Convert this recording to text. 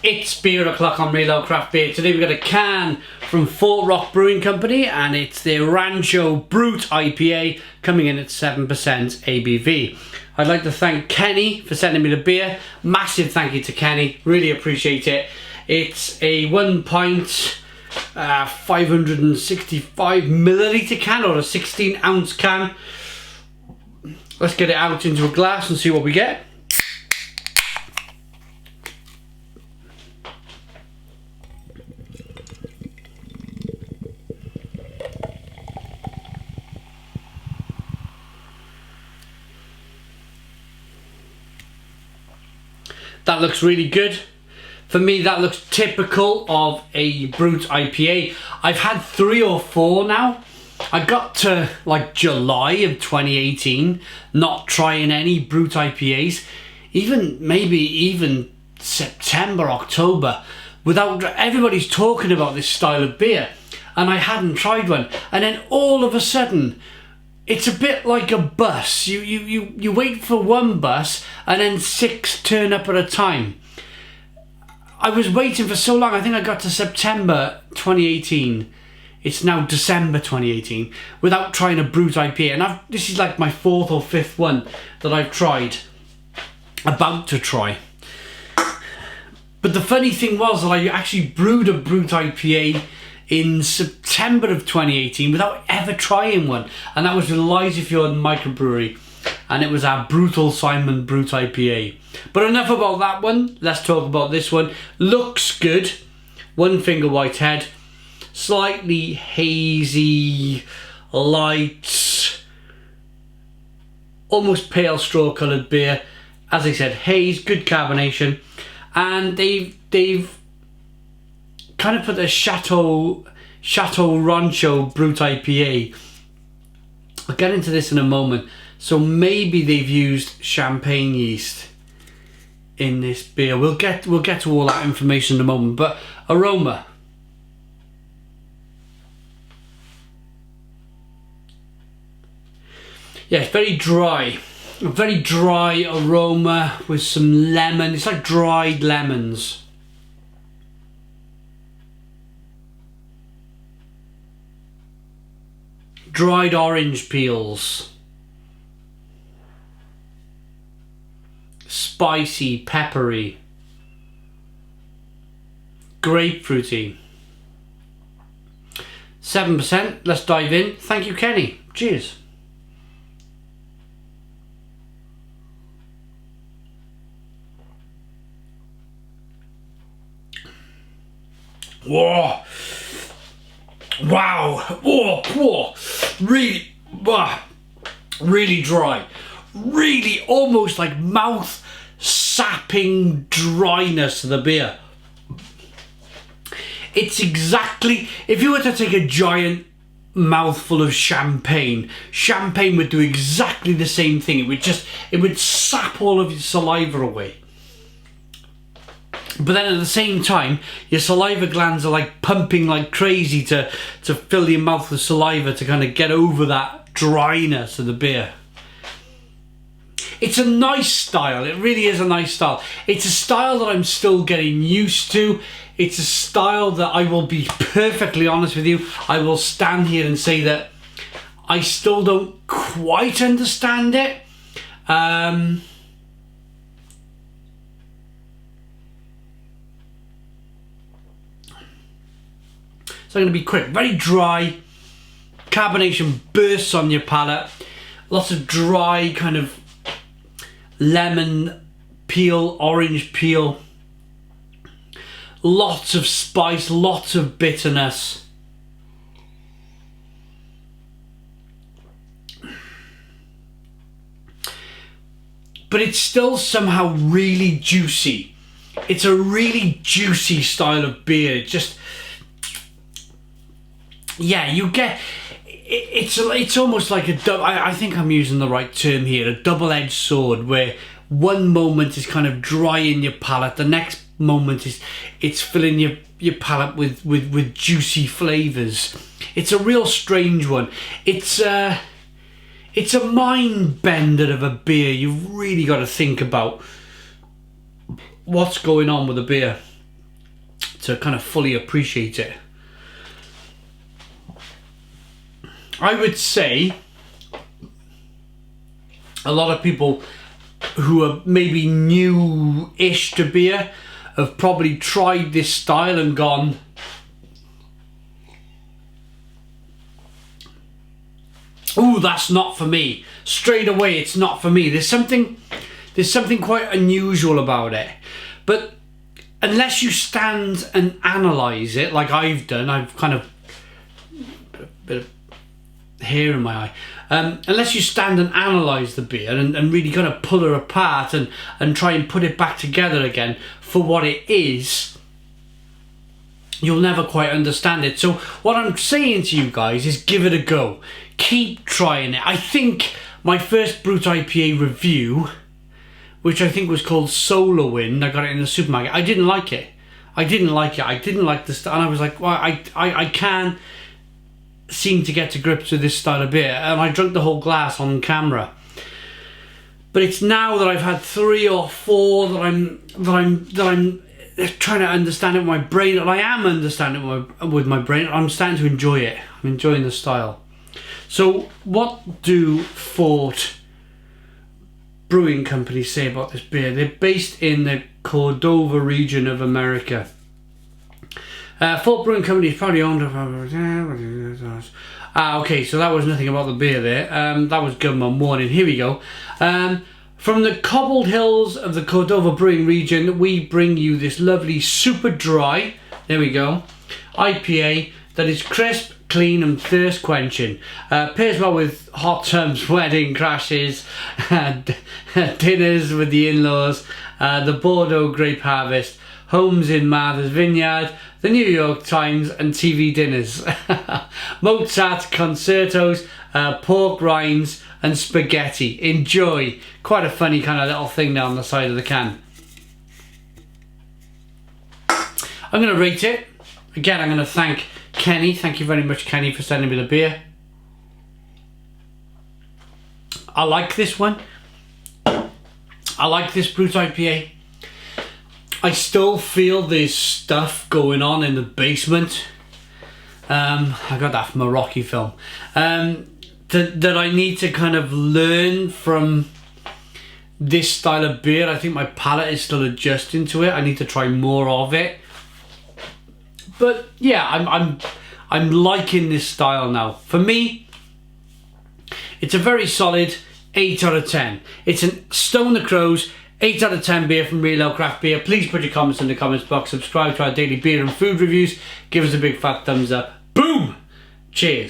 It's beer o'clock on Real Ale Craft Beer. Today we've got a can from Fort Rock Brewing Company and it's the Rancho Brut IPA coming in at 7% ABV. I'd like to thank Kenny for sending me the beer. Massive thank you to Kenny, really appreciate it. It's a 1 pint, 565 milliliter can or a 16 ounce can. Let's get it out into a glass and see what we get. That looks really good. For me, that looks typical of a Brut IPA. I've had 3 or 4 now. I got to like July of 2018 not trying any Brut IPAs, maybe even September, October, without everybody's talking about this style of beer, and I hadn't tried one. And then all of a sudden, it's a bit like a bus. You wait for one bus and then 6 turn up at a time. I was waiting for so long. I think I got to September 2018. It's now December 2018 without trying a Brut IPA. And this is like my 4th or 5th one that I've tried. About to try. But the funny thing was that I actually brewed a Brut IPA in September of 2018 without ever trying one, and that was with Liza Fjord Microbrewery, and it was our Brutal Simon Brut IPA. But enough about that one, let's talk about this one. Looks good, 1 finger white head, slightly hazy, light, almost pale straw coloured beer. As I said, haze, good carbonation, and they've kind of put the Chateau Rancho Brut IPA. I'll get into this in a moment. So maybe they've used champagne yeast in this beer. We'll get to all that information in a moment. But aroma. Yeah, it's very dry. A very dry aroma with some lemon. It's like dried lemons. Dried orange peels, spicy, peppery, grapefruity. 7%. Let's dive in. Thank you, Kenny. Cheers. Whoa. Wow, whoa, whoa. Really, really dry, really almost like mouth sapping dryness of the beer. It's exactly, if you were to take a giant mouthful of champagne would do exactly the same thing. It would sap all of your saliva away. But then at the same time, your saliva glands are like pumping like crazy to fill your mouth with saliva to kind of get over that dryness of the beer. It's a nice style. It really is a nice style. It's a style that I'm still getting used to. It's a style that I will be perfectly honest with you. I will stand here and say that I still don't quite understand it. So I'm going to be quick. Very dry. Carbonation bursts on your palate. Lots of dry kind of lemon peel, orange peel. Lots of spice, lots of bitterness. But it's still somehow really juicy. It's a really juicy style of beer. Yeah, you get, it's almost like I think I'm using the right term here, a double-edged sword, where one moment is kind of dry in your palate, the next moment it's filling your palate with juicy flavours. It's a real strange one. It's a mind bender of a beer. You've really got to think about what's going on with the beer. to kind of fully appreciate it. I would say a lot of people who are maybe new-ish to beer have probably tried this style and gone, ooh, that's not for me. Straight away, it's not for me. There's something quite unusual about it. But unless you stand and analyse it, like I've done, I've kind of a bit of hair in my eye. Unless you stand and analyse the beer and really kind of pull her apart and try and put it back together again for what it is, you'll never quite understand it. So what I'm saying to you guys is give it a go. Keep trying it. I think my first Brut IPA review, which I think was called Solar Wind, I got it in the supermarket, I didn't like it. I didn't like the style, and I was like, well, I can't seem to get to grips with this style of beer, and I drank the whole glass on camera. But it's now that I've had 3 or 4 that I'm trying to understand it with my brain, and I am understanding it with my brain. I'm starting to enjoy it. I'm enjoying the style. So what do Fort Brewing Company say about this beer? They're based in the Cordova region of America. Fort Brewing Company is probably owned. Okay, so that was nothing about the beer there. That was good one morning. Here we go. From the cobbled hills of the Cordova Brewing region, we bring you this lovely super dry, there we go, IPA that is crisp, clean and thirst quenching. Pairs well with hot tubs, wedding crashes, dinners with the in-laws, the Bordeaux grape harvest, homes in Martha's Vineyard, the New York Times and TV dinners. Mozart concertos, pork rinds and spaghetti. Enjoy. Quite a funny kind of little thing down the side of the can. I'm going to rate it. Again, I'm going to thank Kenny. Thank you very much, Kenny, for sending me the beer. I like this one. I like this Brut IPA. I still feel there's stuff going on in the basement. I got that from a Rocky film. That I need to kind of learn from this style of beer. I think my palate is still adjusting to it. I need to try more of it. But yeah, I'm liking this style now. For me, it's a very solid 8 out of 10. It's a Stone the Crows 8 out of 10 beer from Real Ale Craft Beer. Please put your comments in the comments box. Subscribe to our daily beer and food reviews. Give us a big fat thumbs up. Boom! Cheers.